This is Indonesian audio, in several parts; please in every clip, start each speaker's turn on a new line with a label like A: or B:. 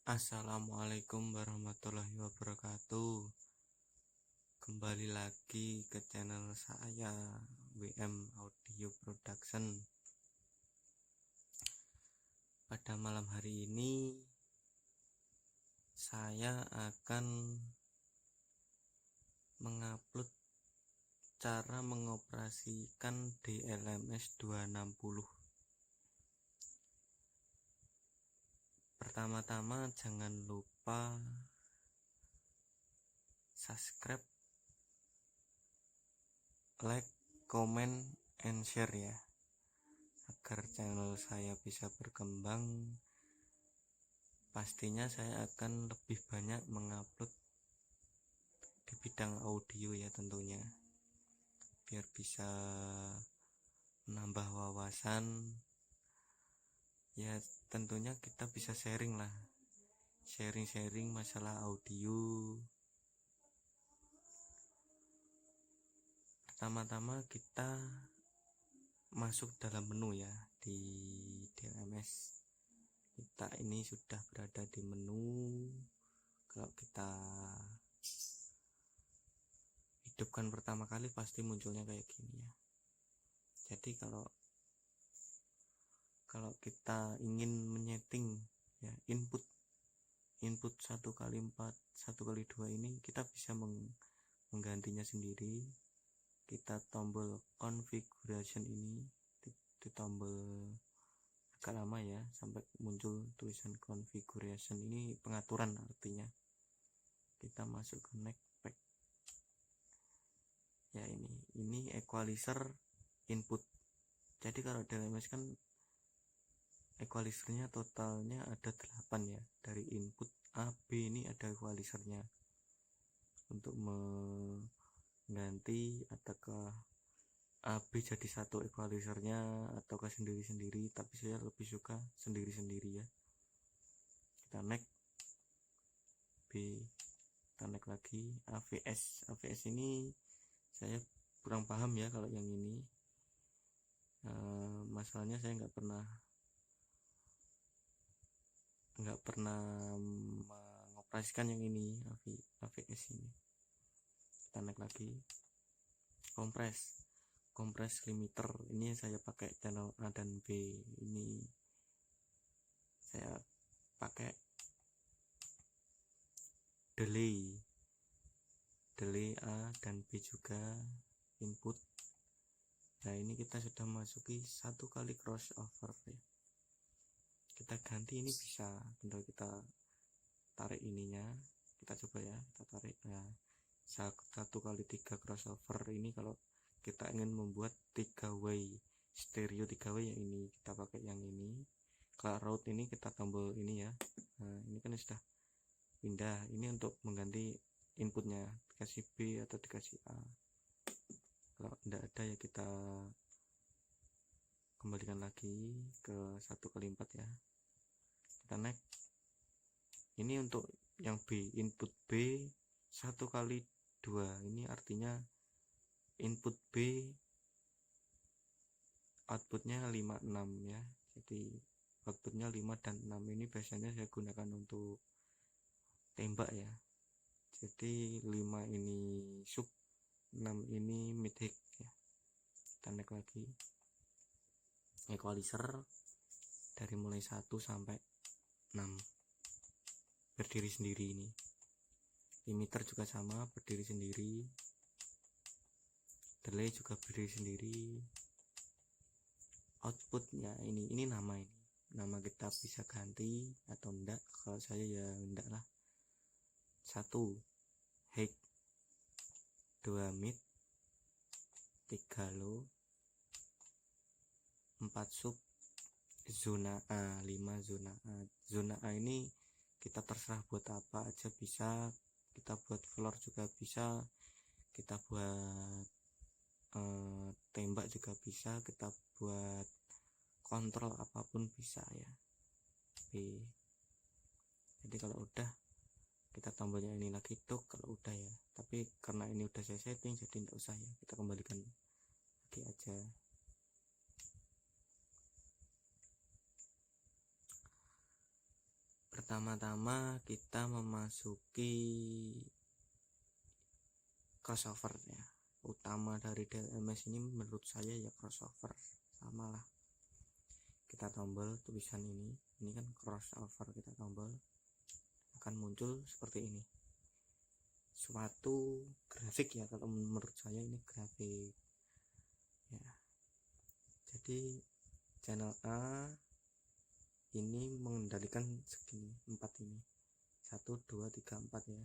A: Assalamualaikum warahmatullahi wabarakatuh. Kembali lagi ke channel saya, WM Audio Production. Pada malam hari ini saya akan mengupload cara mengoperasikan DLMS 260. Pertama-tama jangan lupa subscribe, like, comment, and share ya, agar channel saya bisa berkembang. Pastinya saya akan lebih banyak mengupload di bidang audio ya tentunya, biar bisa menambah wawasan ya. Tentunya kita bisa sharing masalah audio. Pertama-tama kita masuk dalam menu ya, di DLMS. Kita ini sudah berada di menu. Kalau kita hidupkan pertama kali pasti munculnya kayak gini ya. Jadi kalau kita ingin menyeting ya, input 1x4 1x2 ini kita bisa menggantinya sendiri. Kita tombol configuration ini, di tombol agak lama ya sampai muncul tulisan configuration. Ini pengaturan artinya. Kita masuk ke next pack ya. Ini equalizer input. Jadi kalau DLMS kan equalizernya totalnya ada 8 ya. Dari input A, B ini ada equalizernya untuk mengganti ataukah A, B jadi satu equalizernya ataukah sendiri-sendiri, tapi saya lebih suka sendiri-sendiri ya. Kita next B, kita next lagi AVS ini saya kurang paham ya kalau yang ini. Masalahnya saya nggak pernah mengoperasikan yang ini, AVS ini. Kita naik lagi, compress limiter ini saya pakai channel A dan B. Ini saya pakai delay A dan B juga input. Nah ini kita sudah masuki 1 kali crossover ya. Kita ganti ini bisa, tinggal kita tarik ininya. Kita coba ya, kita tarik ya. 1x3 crossover ini kalau kita ingin membuat 3-way stereo 3-way yang ini, kita pakai yang ini. Kalau route ini kita tombol ini ya. Nah ini kan sudah pindah. Ini untuk mengganti inputnya, dikasih B atau dikasih A. Kalau tidak ada ya kita kembalikan lagi ke 1x4 ya. Kita next. Ini untuk yang B, input B 1x2. Ini artinya input B outputnya 56 ya. Jadi outputnya 5 dan 6. Ini biasanya saya gunakan untuk tembak ya. Jadi 5 ini sub, 6 ini mid high ya. Kita next lagi. Equalizer dari mulai 1 sampai 6 berdiri sendiri. Ini limiter juga sama, berdiri sendiri. Delay juga berdiri sendiri. Outputnya ini nama kita bisa ganti atau enggak. Kalau saya ya enggak lah. 1 high, 2 mid, 3 low, 4 sub, zona A, 5 zona A. Zona A ini kita terserah buat apa aja bisa. Kita buat floor juga bisa, kita buat tembak juga bisa, kita buat kontrol apapun bisa ya. B. Jadi kalau udah kita tombolnya ini lagi tuh kalau udah ya. Tapi karena ini udah saya setting jadi tidak usah ya, kita kembalikan lagi aja. Pertama-tama kita memasuki crossover ya. Utama dari DLMS ini menurut saya ya crossover, samalah. Kita tombol tulisan ini kan crossover, kita tombol akan muncul seperti ini, suatu grafik ya, kalau menurut saya ini grafik ya. Jadi channel A ini mengendalikan segini 4 ini 1 2 3 4 ya.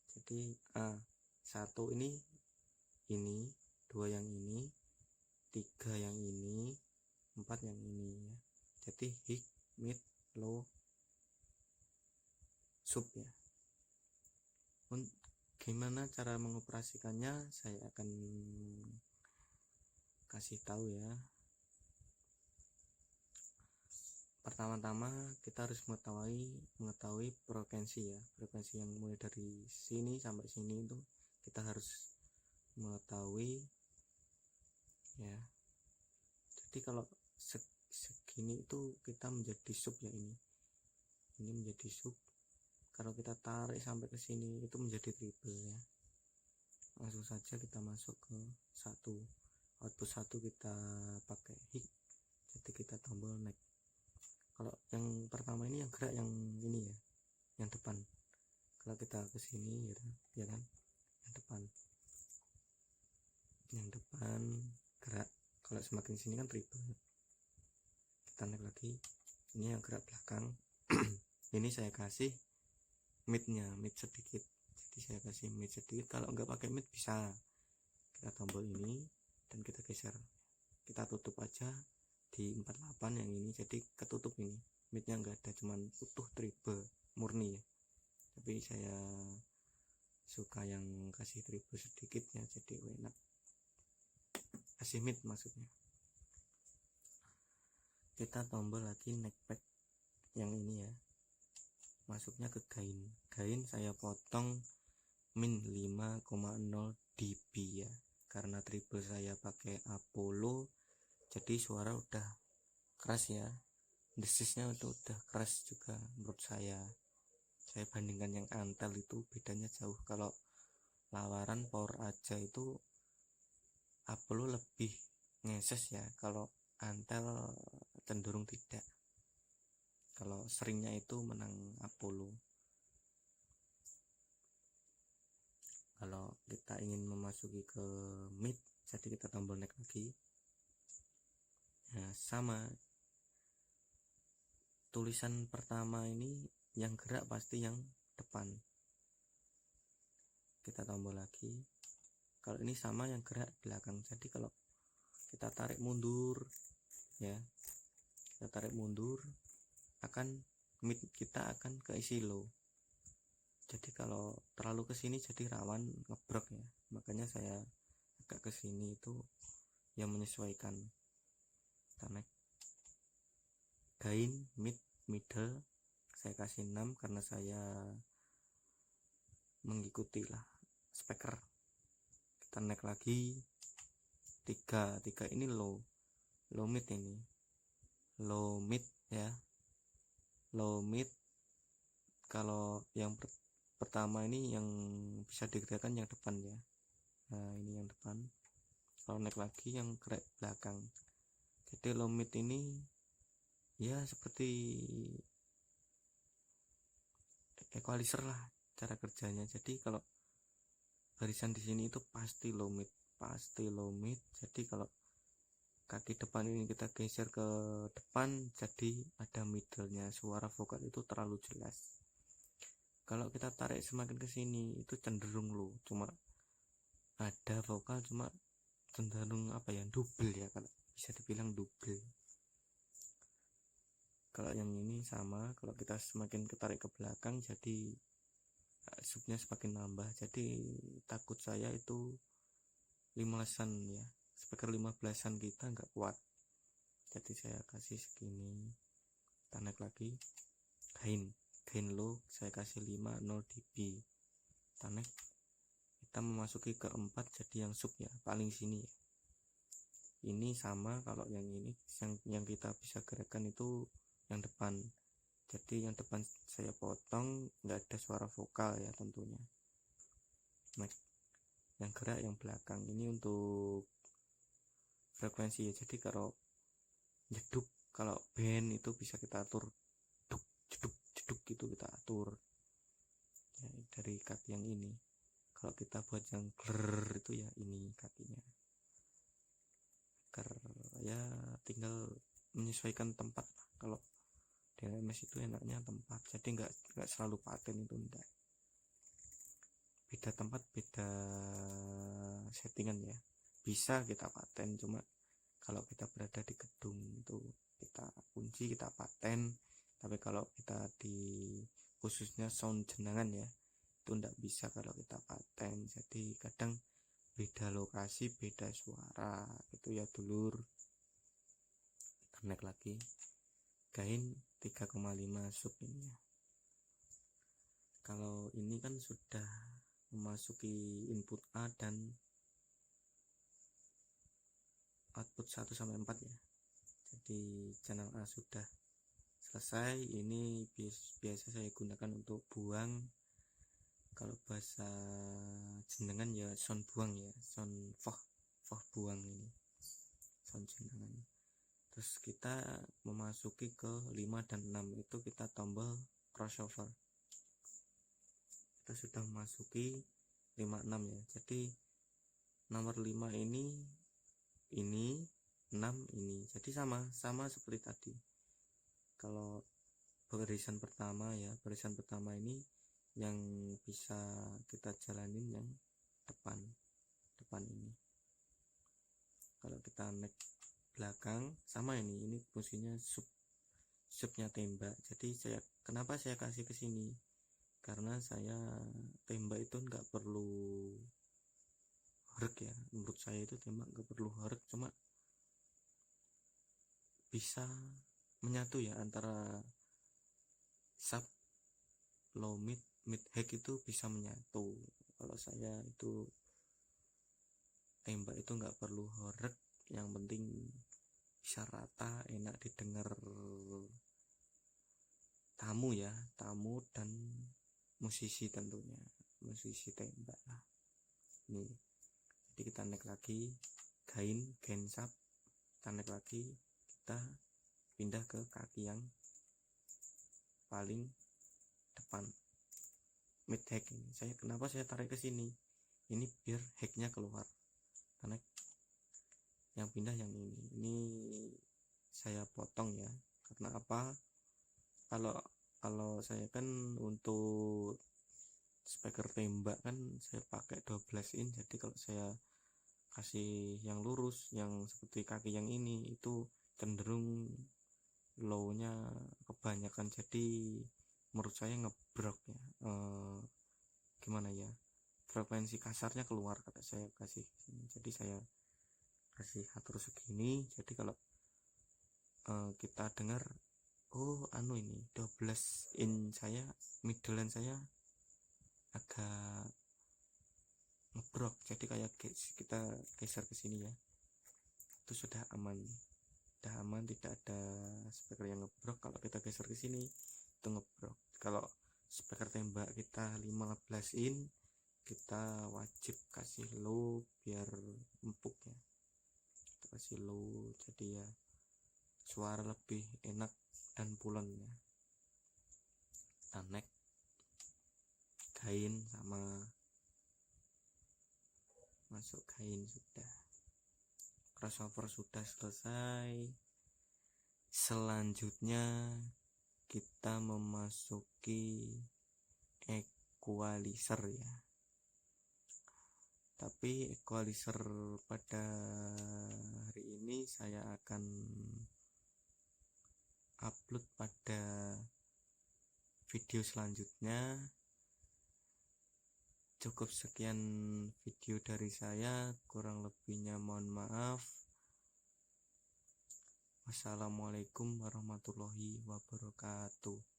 A: Jadi A1 ini 2 yang ini, 3 yang ini, 4 yang ini ya. Jadi high, mid, low, sub ya. Gimana cara mengoperasikannya saya akan kasih tahu ya. Pertama-tama kita harus mengetahui frekuensi ya. Frekuensi yang mulai dari sini sampai sini itu kita harus mengetahui ya. Jadi kalau segini itu kita menjadi sub ya, ini menjadi sub. Kalau kita tarik sampai ke sini itu menjadi triple ya. Langsung saja kita masuk ke output 1 kita pakai high, jadi kita tombol next. Kalau yang pertama ini yang gerak yang ini ya, yang depan. Kalau kita ke sini ya kan, yang depan gerak. Kalau semakin sini kan triple. Kita naik lagi, ini yang gerak belakang. Ini saya kasih mid sedikit, jadi saya kasih mid sedikit. Kalau nggak pakai mid bisa kita tombol ini dan kita geser, kita tutup aja di 48 yang ini, jadi ketutup ini, midnya nggak ada, cuman utuh triple murni ya. Tapi saya suka yang kasih triple sedikit ya, jadi enak kasih mid maksudnya. Kita tombol lagi neck back yang ini ya, masuknya ke gain saya potong min 5,0 dB ya, karena triple saya pakai Apollo, jadi suara udah keras ya, desisnya itu udah keras juga menurut saya bandingkan yang Antel itu bedanya jauh. Kalau lawaran power aja itu Apollo lebih ngeses ya, kalau Antel cenderung tidak. Kalau seringnya itu menang Apollo. Kalau kita ingin memasuki ke mid, jadi kita tombol next lagi. Nah, sama tulisan pertama ini yang gerak pasti yang depan. Kita tombol lagi. Kalau ini sama yang gerak belakang. Jadi kalau kita tarik mundur ya, akan mid kita akan keisi low. Jadi kalau terlalu ke sini jadi rawan ngebrok ya. Makanya saya agak ke sini itu yang menyesuaikan. Connect gain middle saya kasih 6 karena saya mengikuti lah speaker. Kita naik lagi 3 ini low mid, ini low mid ya, low mid. Kalau yang pertama ini yang bisa digerakkan yang depan ya. Nah ini yang depan. Kalau naik lagi yang gerak belakang. Jadi low mid ini ya seperti equalizer lah cara kerjanya. Jadi kalau barisan di sini itu pasti low mid. Jadi kalau kaki depan ini kita geser ke depan, jadi ada middle-nya, suara vokal itu terlalu jelas. Kalau kita tarik semakin ke sini itu cenderung low, cuma ada vokal, cuma cenderung double ya, kalau bisa dibilang double. Kalau yang ini sama, kalau kita semakin ketarik ke belakang jadi subnya semakin nambah. Jadi takut saya itu 15-an ya, speaker 15-an kita nggak kuat, jadi saya kasih segini. Kita naik lagi gain low saya kasih 5 0 dB. Kita naik, kita memasuki ke 4 jadi yang sub ya, paling sini ya. Ini sama, kalau yang ini yang kita bisa gerakkan itu yang depan, Jadi yang depan saya potong, nggak ada suara vokal ya tentunya. Nah, yang gerak yang belakang ini untuk frekuensi ya. Jadi kalau jeduk, kalau band itu bisa kita atur jeduk jeduk jeduk gitu, kita atur ya, dari kaki yang ini. Kalau kita buat yang gler itu ya ini kakinya. Ya tinggal menyesuaikan tempat. Kalau di LMS itu enaknya tempat, jadi nggak selalu paten itu, enggak. Beda tempat beda settingan ya. Bisa kita paten, cuma kalau kita berada di gedung itu kita kunci, kita paten. Tapi kalau kita di khususnya sound jenengan ya, itu enggak bisa kalau kita paten. Jadi kadang beda lokasi beda suara itu ya dulur. Kita naik lagi, gain 3,5 sub ini ya. Kalau ini kan sudah memasuki input A dan output 1-4 ya. Jadi channel A sudah selesai. Ini biasa saya gunakan untuk buang. Kalau bahasa jenengan ya sound buang ya, sound foh buang ini sound jenengan. Terus kita memasuki ke 5 dan 6, itu kita tombol crossover. Kita sudah memasuki 5-6 ya. Jadi nomor 5 ini 6 ini. Jadi sama seperti tadi. Kalau barisan pertama ya, barisan pertama ini yang bisa kita jalanin yang depan ini. Kalau kita naik belakang sama ini fungsinya subnya tembak. Jadi kenapa saya kasih ke sini, karena saya tembak itu nggak perlu herek ya. Menurut saya itu tembak nggak perlu herek, cuma bisa menyatu ya antara sub, low, mid high itu bisa menyatu. Kalau saya itu tembak itu nggak perlu horek, yang penting bisa rata, enak didengar tamu ya, tamu dan musisi, tentunya musisi tembak lah. Nih, jadi kita naik lagi, gain sub, kita naik lagi, kita pindah ke kaki yang paling depan, mid hack ini. Kenapa saya tarik ke sini? Ini biar hacknya keluar, karena yang pindah yang ini saya potong ya. Karena apa? Kalau saya kan untuk speaker tembak kan saya pakai 12 in. Jadi kalau saya kasih yang lurus, yang seperti kaki yang ini, itu cenderung low-nya kebanyakan. Jadi menurut saya ngebrok ya. Gimana ya? Frekuensi kasarnya keluar kata saya kasih sini. Jadi saya kasih atur segini. Jadi kalau kita dengar, oh ini 12 in saya, middle saya agak ngebrok. Jadi kayak kita geser ke sini ya, itu sudah aman, tidak ada speaker yang ngebrok. Kalau kita geser ke sini itu ngebrok. Kalau speaker tembak kita 15 in, kita wajib kasih low biar empuk ya. Kita kasih low, jadi ya suara lebih enak dan pulen ya. Kita naik gain sama masuk gain, sudah crossover sudah selesai. Selanjutnya kita memasuki equalizer ya. Tapi equalizer pada hari ini saya akan upload pada video selanjutnya. Cukup sekian video dari saya, kurang lebihnya mohon maaf. Wassalamualaikum warahmatullahi wabarakatuh.